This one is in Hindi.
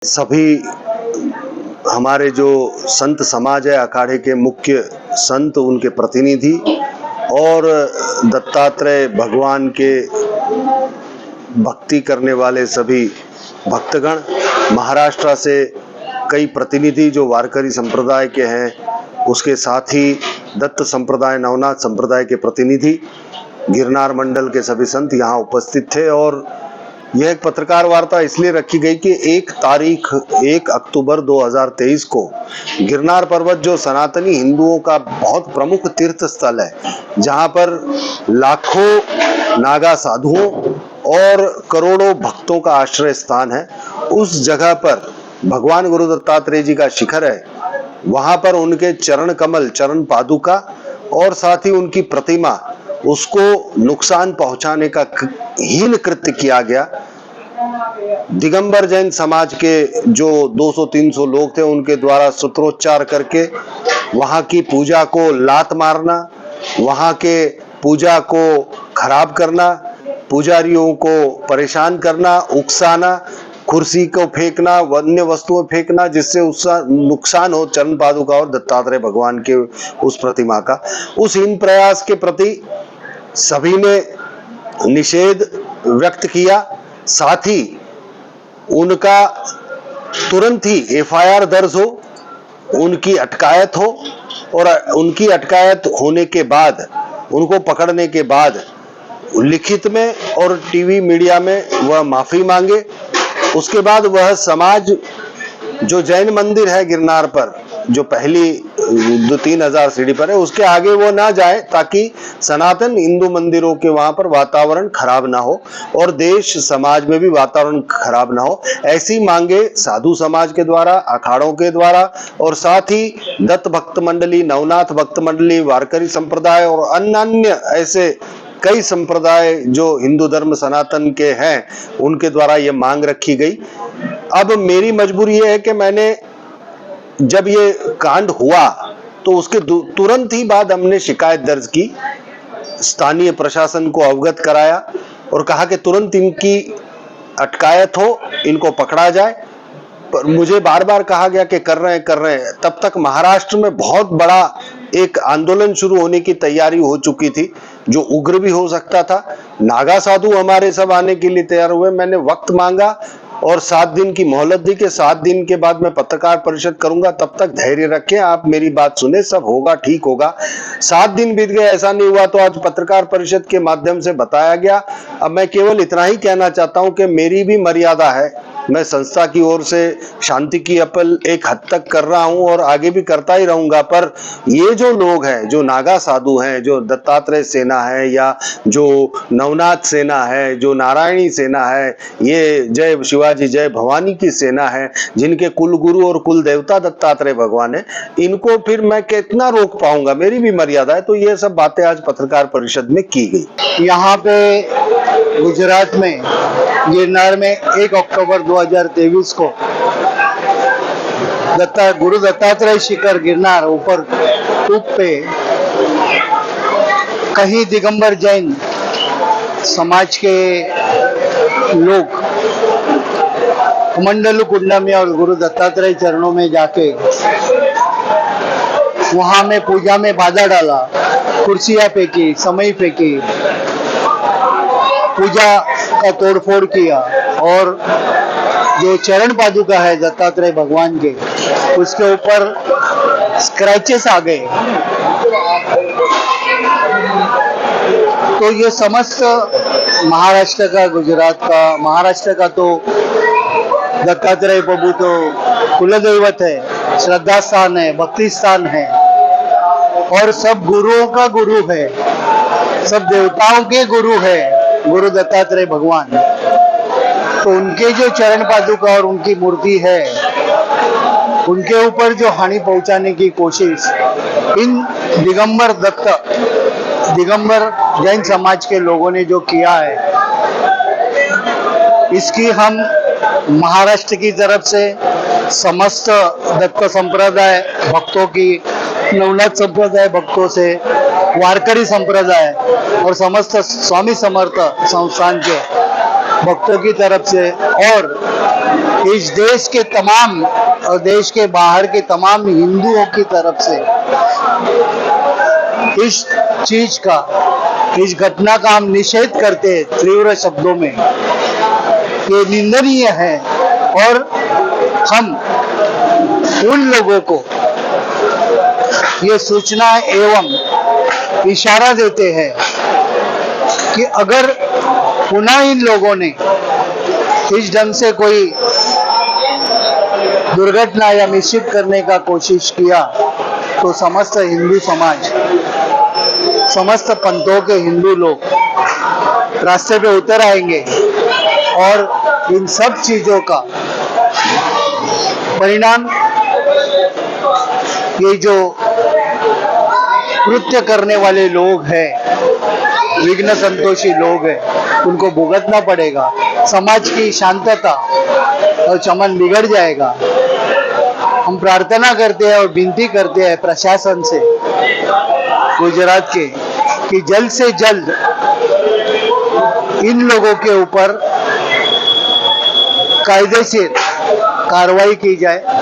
सभी हमारे जो संत समाज है, अखाड़े के मुख्य संत, उनके प्रतिनिधि और दत्तात्रेय भगवान के भक्ति करने वाले सभी भक्तगण, महाराष्ट्र से कई प्रतिनिधि जो वारकरी संप्रदाय के हैं, उसके साथ ही दत्त संप्रदाय, नवनाथ संप्रदाय के प्रतिनिधि, गिरनार मंडल के सभी संत यहाँ उपस्थित थे। और यह एक पत्रकार वार्ता इसलिए रखी गई कि 1 अक्टूबर 2023 को गिरनार पर्वत जो सनातनी हिंदुओं का बहुत प्रमुख तीर्थ स्थल है, जहां पर लाखों नागा साधुओं और करोड़ों भक्तों का आश्रय स्थान है, उस जगह पर भगवान गुरु दत्तात्रेय जी का शिखर है। वहां पर उनके चरण कमल, चरण पादुका और साथ ही उनकी प्रतिमा, उसको नुकसान पहुंचाने का हीन कृत्य किया गया। दिगंबर जैन समाज के जो 200-300 लोग थे, उनके द्वारा सूत्रोच्चार करके वहां की पूजा को लात मारना, वहां के पूजा को खराब करना, पुजारियों को परेशान करना, उकसाना, कुर्सी को फेंकना, अन्य वस्तुएं फेंकना, जिससे उसका नुकसान हो चरण पादुका और दत्तात्रेय भगवान के उस प्रतिमा का। उस हीन प्रयास के प्रति सभी ने निषेध व्यक्त किया। साथ ही उनका तुरंत ही एफआईआर दर्ज हो, उनकी अटकायत हो और उनकी अटकायत होने के बाद, उनको पकड़ने के बाद लिखित में और टीवी मीडिया में वह माफी मांगे। उसके बाद वह समाज जो जैन मंदिर है गिरनार पर, जो पहली 2-3 हजार सीढ़ी पर है, उसके आगे वो ना जाए, ताकि सनातन हिंदू मंदिरों के वहां पर वातावरण खराब ना हो और देश समाज में भी वातावरण खराब ना हो। ऐसी मांगे साधु समाज के द्वारा, अखाड़ों के द्वारा और साथ ही दत्त भक्त मंडली, नवनाथ भक्त मंडली, वारकरी संप्रदाय और अन्य ऐसे कई संप्रदाय जो हिंदू धर्म सनातन के हैं, उनके द्वारा ये मांग रखी गई। अब मेरी मजबूरी ये है कि मैंने जब ये कांड हुआ तो उसके तुरंत ही बाद हमने शिकायत दर्ज की, स्थानीय प्रशासन को अवगत कराया और कहा कि तुरंत इनकी अटकायत हो, इनको पकड़ा जाए। पर मुझे बार बार कहा गया कि कर रहे हैं। तब तक महाराष्ट्र में बहुत बड़ा एक आंदोलन शुरू होने की तैयारी हो चुकी थी, जो उग्र भी हो सकता था। नागा साधु हमारे सब आने के लिए तैयार हुए। मैंने वक्त मांगा और 7 दिन की मोहलत दी कि 7 दिन के बाद मैं पत्रकार परिषद करूंगा, तब तक धैर्य रखें, आप मेरी बात सुने, सब होगा, ठीक होगा। 7 दिन बीत गए, ऐसा नहीं हुआ, तो आज पत्रकार परिषद के माध्यम से बताया गया। अब मैं केवल इतना ही कहना चाहता हूं कि मेरी भी मर्यादा है। मैं संस्था की ओर से शांति की अपील एक हद तक कर रहा हूं और आगे भी करता ही रहूंगा। पर ये जो लोग हैं, जो नागा साधु हैं, जो दत्तात्रेय सेना है या जो नवनाथ सेना है, जो नारायणी सेना है, ये जय शिवाजी जय भवानी की सेना है, जिनके कुल गुरु और कुल देवता दत्तात्रेय भगवान है, इनको फिर मैं कितना रोक पाऊंगा? मेरी भी मर्यादा है। तो ये सब बातें आज पत्रकार परिषद में की गई। यहाँ पे गुजरात में गिरनार में 1 अक्टूबर 2023 को गुरु दत्तात्रेय शिखर गिरनार ऊपर टॉप पे कहीं दिगंबर जैन समाज के लोग कमंडलू कुंड में और गुरु दत्तात्रेय चरणों में जाके वहां में पूजा में बाधा डाला, कुर्सियां फेंकी, समय फेंकी, पूजा का तोड़फोड़ किया और जो चरण पादुका है दत्तात्रेय भगवान के, उसके ऊपर स्क्रैचेस आ गए। तो ये समस्त महाराष्ट्र का, गुजरात का, महाराष्ट्र का तो दत्तात्रेय प्रभु तो कुलदैवत है, श्रद्धा स्थान है, भक्ति स्थान है और सब गुरुओं का गुरु है, सब देवताओं के गुरु है गुरु दत्तात्रेय भगवान। तो उनके जो चरण पादुका और उनकी मूर्ति है, उनके ऊपर जो हानि पहुंचाने की कोशिश इन दिगंबर जैन समाज के लोगों ने जो किया है, इसकी हम महाराष्ट्र की तरफ से समस्त दत्त संप्रदाय भक्तों की, नवनाथ संप्रदाय भक्तों से, वारकरी संप्रदाय और समस्त स्वामी समर्थ संस्थान के भक्तों की तरफ से और इस देश के तमाम और देश के बाहर के तमाम हिंदुओं की तरफ से इस चीज का, इस घटना का हम निषेध करते हैं तीव्र शब्दों में। ये निंदनीय है और हम उन लोगों को ये सूचना एवं इशारा देते हैं कि अगर पुनः इन लोगों ने इस ढंग से कोई दुर्घटना या मिसचिफ करने का कोशिश किया तो समस्त हिंदू समाज, समस्त पंथों के हिंदू लोग रास्ते पे उतर आएंगे और इन सब चीजों का परिणाम ये जो कृत्य करने वाले लोग हैं, विघ्न संतोषी लोग हैं, उनको भुगतना पड़ेगा। समाज की शांतता और चमन बिगड़ जाएगा। हम प्रार्थना करते हैं और विनती करते हैं प्रशासन से गुजरात के कि जल्द से जल्द इन लोगों के ऊपर कायदेशीर कार्रवाई की जाए।